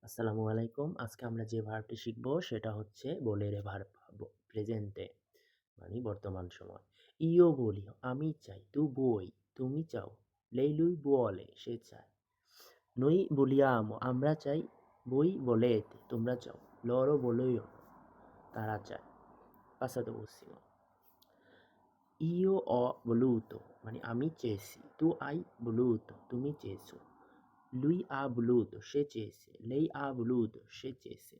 আসসালামু আলাইকুম। আজকে আমরা যে ভার্বটি শিখব সেটা হচ্ছে বলেরে ভার্ব প্রেজেন্টে মানে বর্তমান সময়। ইও বলি আমি চাই, তু বই তুমি চাও, লেইলুই বলে সে চায়। নই বলিয়ামো আমরা চাই, voi volete তোমরা চাও, loro vogliono তারা চায়। Passato prossimo. Io ho voluto মানে আমি চেয়েছি, tu hai voluto তুমি চেয়েছো। Lui ha voluto সে চেয়েছে, lei ha voluto সে চেয়েছে।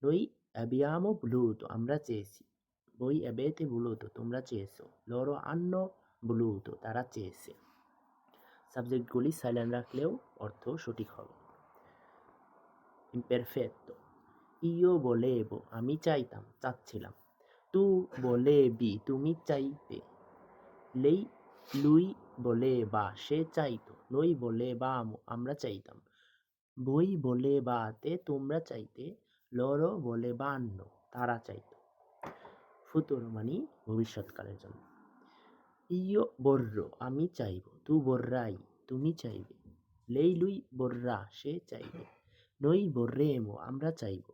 Noi abbiamo voluto আমরা চেয়েছি, voi avete voluto তোমরা চেয়েছো, loro hanno voluto তারা চেয়েছে। সাবজেক্টগুলি সাইলেন্ট রাখলেও অর্থ সঠিক হবে। imperfetto io volevo আমি চাইতাম চাচ্ছিলাম, tu volevi তুমি চাইতে, lei lui voleva সে চাইতো, noi volevamo আমরা চাইতাম, voi volevate তোমরা চাইতে, loro volevano তারা চাইতো। ফুতুরো মানে ভবিষ্যৎকালের জন্য। ইয়ো vorrò আমি চাইব, tu vorrai তুমি চাইবে, lei lui vorrà সে চাইবে, noi vorremo আমরা চাইব,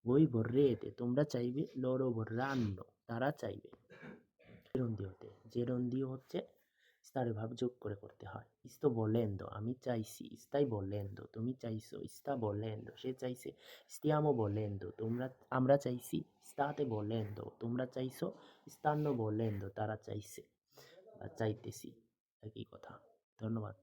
voi vorrete তোমরা চাইবে, loro vorranno তারা চাইবে। জেরন্ডিও হচ্ছে স্টারে ভাব যোগ করে করতে হয়। sto volendo আমি চাইছি, stai volendo তুমি চাইছো, sta volendo সে চাইছে, stiamo volendo আমরা চাইছি, state volendo তোমরা চাইছো, stanno volendo তারা চাইছে বা চাইতেছি, একই কথা। ধন্যবাদ।